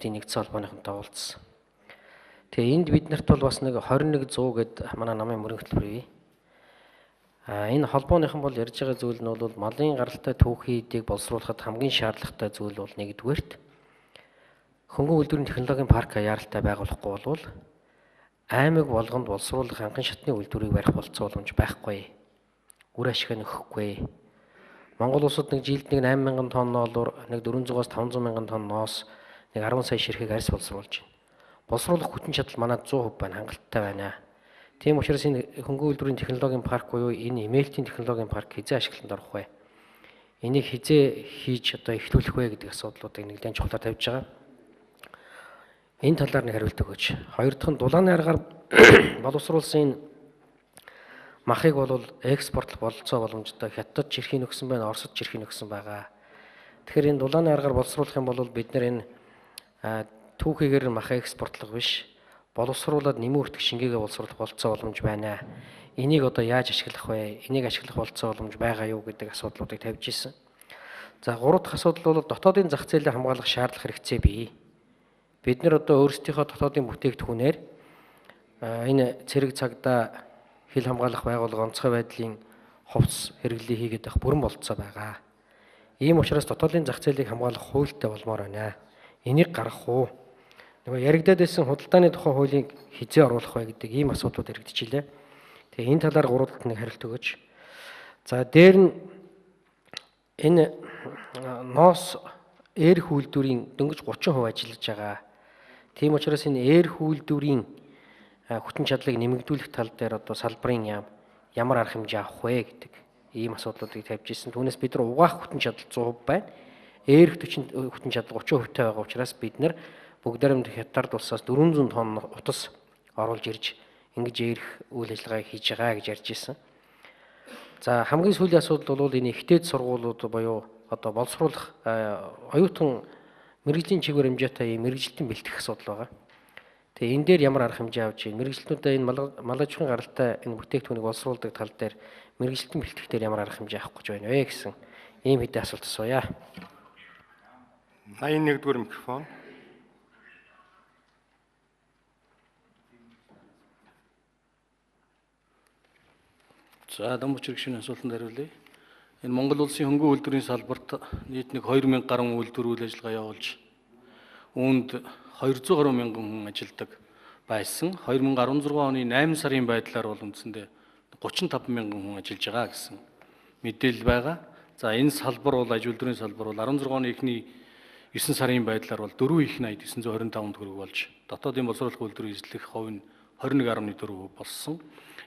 Монголчуудын нэгдсэн холбооныхонтой уулзсан. Тэгээ энд бид нарт бол бас нэг 2100 гэдэг манай намын мөрөн хөтөлбөр бий. Энэ холбооныхон бол ярьж байгаа зүйл нь бол малын гаралтай түүхийдийг боловсруулахад хамгийн шаардлагатай зүйл бол нэгдүгээрт хөнгөн үйлдвэрийн технологийн парк яаралтай байгуулахгүй болвол аймаг болгонд боловсруулах анхан шатны үйлдвэрийг барих болцоо боломж байхгүй. Үр ашиг нөхөхгүй. Монгол улсад нэг жилд нэг 8,000 тонноор нэг 400-аас 500,000 тонноос нэг 10 сая ширхэг арьс боловсруулж байна. Боловсруулах хүчин чадал манайд 100% байна, хангалттай байна. Тийм учраас энэ хөнгөн үйлдвэрийн технологийн парк буюу энэ эмээлтийн технологийн парк хизээ ашиглалтанд орох вэ? Энийг хизээ хийж одоо эхлүүлэх вэ гэдэг асуудлуудыг нэлээд чухлаар тавьж байгаа. Энэ талаар нэг хариулт өгөөч. Хоёр дахь нь дулааны аргаар боловсруулсан энэ махыг бол экспортлох бололцоо боломжтой Хятад жирхийг өгсөн байна, Оросд жирхийг өгсөн байгаа. Тэгэхээр энэ дулааны аргаар боловсруулах юм бол бид нар энэ түүхийгээр мах экспортлох биш, боловсруулад нэмэн өртөх шингээгээ боловсруулах бололцоо боломж байна. Энийг одоо яаж ашиглах вэ? Энийг ашиглах бололцоо боломж байгаа юу гэдэг асуудлуудыг тавьж ирсэн. За гурав дахь асуудал бол дотоодын зах зээлийг хамгаалах шаардлага хэрэгцээ бий. Бид нар одоо өөрсдийнхөө дотоодын бүтээгдэхүүнээр энэ цэрэг цагдаа хил хамгаалах байгууллага онцгой байдлын хувцс хэрэглээ хийгээд байх бүрэн бололцоо байгаа. Ийм учраас дотоодын зах зээлийг хамгаалах хуультай болмоор байна. Энийг гаргах уу? Нөгөө яригдаад байсан худалдааны тухай хуулийг хизээ оруулах вэ гэдэг ийм асуудлууд яригдчихилээ. Тэгээ энэ талаар гуравдалт нэг хариулт өгөөч. За дээр нь энэ ноос эерх үйлдвэрийн дөнгөж 30% ажиллаж байгаа. Тийм учраас энэ эерх үйлдвэрийн хүчин чадлыг нэмэгдүүлэх тал дээр одоо салбарын ямар арга хэмжээ авах вэ гэдэг ийм асуудлуудыг тавьж ирсэн. Түүнээс бид нар угаах хүчин чадал 100% байна. Эерх хүчин чадал 30% байгаа учраас бид нар бүгдээрээ Хятад улсаас 400 тонн утас оруулж ирж ингэж эерх үйл ажиллагааг хийж байгаа гэж ярьж ирсэн. За хамгийн сүүлийн асуудал бол энэ ихтэйд сургуулиуд буюу одоо боловсруулах оюутан мэрэгжлийн чиглэл хэмжээтэй мэрэгжилтийн бэлтгэх асуудал байгаа. Тэгээ энэ дээр ямар арга хэмжээ авч ийн мэрэгжилтнүүдэд энэ мал аж ахуйн гаралтай энэ бүтээгдэхүүнийг боловсруулдаг тал дээр мэрэгжилтийн бэлтгэх дээр ямар арга хэмжээ авах гэж байна вэ гэсэн ийм хэдэн асуулт асууя. 81-р микрофон. За дамжууч хэрэгшийн асуултанд хариулъя. Энэ Монгол улсын хөнгөн үйлдвэрийн салбарт нийт нэг 2000 гаруй үйлдвэр үйл ажиллагаа явуулж үүнд 200 гаруй мянган хүн ажилладаг байсан. 2016 оны 8 сарын байдлаар бол үндсэндээ 35 мянган хүн ажиллаж байгаа гэсэн мэдээлэл байгаа. За энэ салбар бол аж үйлдвэрийн салбар бол 16 оны эхний 9 сарын байдлаар бол 4 их 80 925 төгрөг болж дотоодын боловсруулах үйлдвэрийн эзлэх хувь нь 21.4% болсон.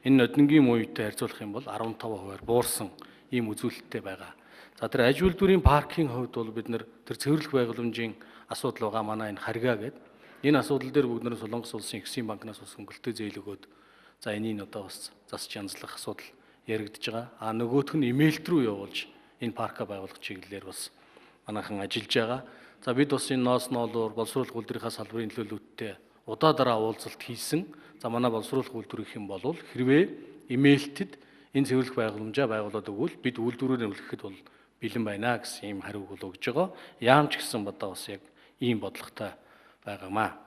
Энэ нодингийн үетэй харьцуулах юм бол 15%-аар буурсан ийм үзүүлэлттэй байгаа. За тэр аж үйлдвэрийн паркийн хувьд бол бид нар тэр цэвэрлэх байгууламжийн асуудал байгаа манай энэ харьгаа гэдэг. Энэ асуудал дээр бүгд нэр Солонгос улсын Эксим банкнаас бас хөнгөлөлтөө зээл өгөөд за энийг одоо бас засч янзлах асуудал яригдж байгаа. Нөгөөх нь имэйлт рүү явуулж энэ парка байгуулах чиглэлээр бас манайхан ажиллаж байгаа. За бид бас энэ ноос ноолуур боловсруулах үйлдвэрийнхаа салбарын төлөөлөлтөд удаа дараа уулзалт хийсэн. За манай боловсруулах үйлдвэр гэх юм бол хэрвээ имэйлтэд энэ цэвэрлэх байгууламжаа байгуулад өгвөл бид үйлдвэрээр нөлөөлөхөд бол бэлэн байна гэсэн ийм хариуг өгж байгаа. Яамч гэсэн бодоо бас яг ийм бодлоготой байгаамаа.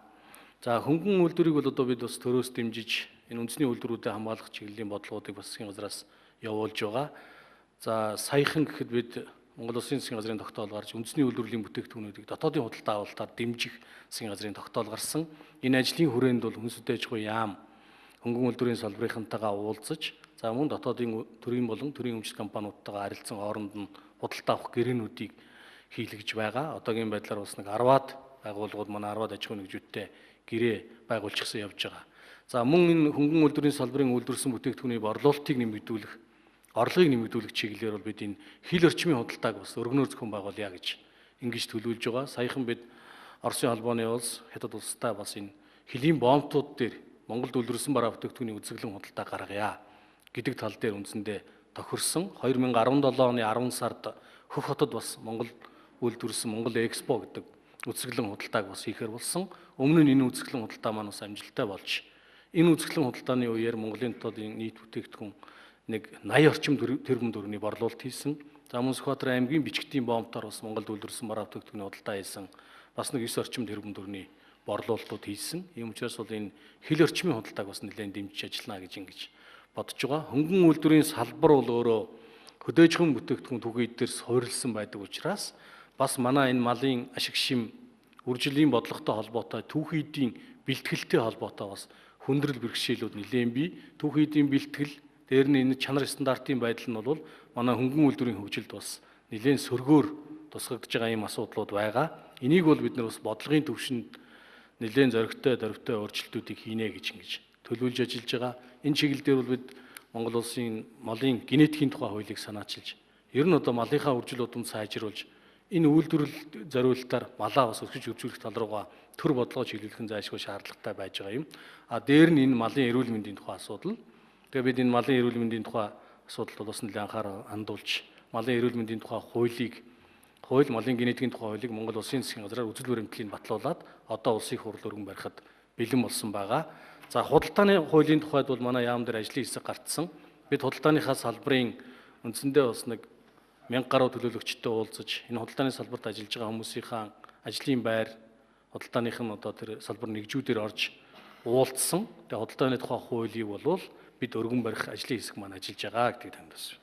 За хөнгөн үйлдвэрийг бол одоо бид бас төрөөс дэмжиж энэ үндэсний үйлдвэрүүдэд хамгаалах чиглэлийн бодлогоодыг бас засгийн газраас явуулж байгаа. За саяхан гэхэд бид Монгол Улсын засгийн газрын тогтоол гарч үндэсний үйлдвэрлэлийн бүтээгдэхүүнүүдийг дотоодын худалдаа авалтаар дэмжих засгийн газрын тогтоол гарсан. Энэ ажлын хүрээнд бол хүнс үдээж буй яам хөнгөн үйлдвэрийн салбарынхантайгаа уулзаж за мөн дотоодын төрийн болон төрийн өмчит компаниудтайгаа харилцан хооронд нь худалдаа авах гэрээнүүдийг хийлгэж байгаа. Одоогийн байдлаар бас нэг 10-аад байгууллагууд манай 10-аад аж ахуйн нэгжүүдтэй гэрээ байгуулчихсан явж байгаа. За мөн энэ хөнгөн үйлдвэрийн салбарын үйлдвэрсэн бүтээгдэхүүний борлуулалтыг нэмэгдүүлэх, орлогыг нэмэгдүүлэх чиглэлээр бол бид энэ хил орчмын худалдааг бас өргөнөөр зохион байгуулъя гэж ингэж төлөвлөж байгаа. Саяхан бид Оросын холбооны улс Хятад улстай бас энэ хилийн бомтууд дээр Монголд үйлдвэрлэсэн бараа бүтээгдэхүүний үзэсгэлэн худалдаа гаргая гэдэг тал дээр үндсэндээ тохирсон. 2017 оны 10 сард Хөх хотод бас Монгол үйлдвэрлэсэн Монгол Экспо гэдэг үзэсгэлэн худалдааг бас хийхээр болсон. Өмнө нь энэ үзэсгэлэн худалдаа маань бас амжилттай болж энэ үзэсгэлэн худалдааны үеэр Монголын дотоодын нийт бүтээгдэхүүн нэг 80 орчим тэрбум төгрөгийн борлуулалт хийсэн. За мөн Сүхбаатар аймгийн Бичгтийн бомтоор бас Монголд үйлдвэрлэсэн бараа бүтээгдэхүүний худалдаа хийсэн. бас нэг 9 орчим тэрбум төгрөгийн борлуулалтууд хийсэн. Ийм учраас бол энэ хил орчмын худалдааг бас нэлээд дэмжиж ажиллана гэж ингэж бодож байгаа. Хөнгөн үйлдвэрийн салбар бол өөрөө хөдөөжхөн бүтээгдэхүүн түгээх дээр суурилсан байдаг учраас бас манай энэ малын ашиг шим үржилийн бодлоготой холбоотой түүхий эдийн бэлтгэлтэй холбоотой бас хүндрэл бэрхшээлүүд нэлээд бий. Түүхий эдийн бэлтгэл дээр нь энэ чанар стандартын байдал нь бол манай хөнгөн үйлдвэрийн хөгжилд бас нэлээд сөргөөр тусгагдж байгаа ийм асуудлууд байгаа. Энийг бол бид нар бас бодлогын түвшинд нэлээд зоригтой өөрчлөлтүүдийг хийнэ гэж ингэж төлөвлөж ажиллаж байгаа. Энэ чиглэл дээр бол бид Монгол улсын малын генетикийн тухай хуулийг санаачилж, ер нь одоо малынхаа үржил удамд сайжруулж, энэ үйлдвэрлэл зориулалтаар малаа бас өсгөж хөгжүүлэх тал руугаа төр бодлого чиглүүлэх нь зайлшгүй шаардлагатай байж байгаа юм. Дээр нь энэ малын эрүүл мэндийн тухай асуудал. Тэгээ бид энэ малын эрүүл мэндийн тухай асуудалд бас нэлээд анхаарал хандуулж, малын эрүүл мэндийн тухай хууль малын генетикийн тухай хуулийг Монгол Улсын засгийн газраар үзэл баримтлалыг батлуулаад одоо улсын хурал өргөн барихад бэлэн болсон байгаа. За худалдааны хуулийн тухайд бол манай яам дээр ажлын хэсэг гартсан. Бид худалдааныхаа салбарын үндсэндээ бас нэг 1000 гаруй төлөөлөгчтэй уулзаж энэ худалдааны салбарт ажиллаж байгаа хүмүүсийнхаа ажлын байр худалдааных нь одоо тэр салбар нэгжүүдээр орж уулзсан. Тэгээ худалдааны тухай хуулийг бол бид өргөн барих ажлын хэсэг маань ажиллаж байгаа гэдгийг танд бас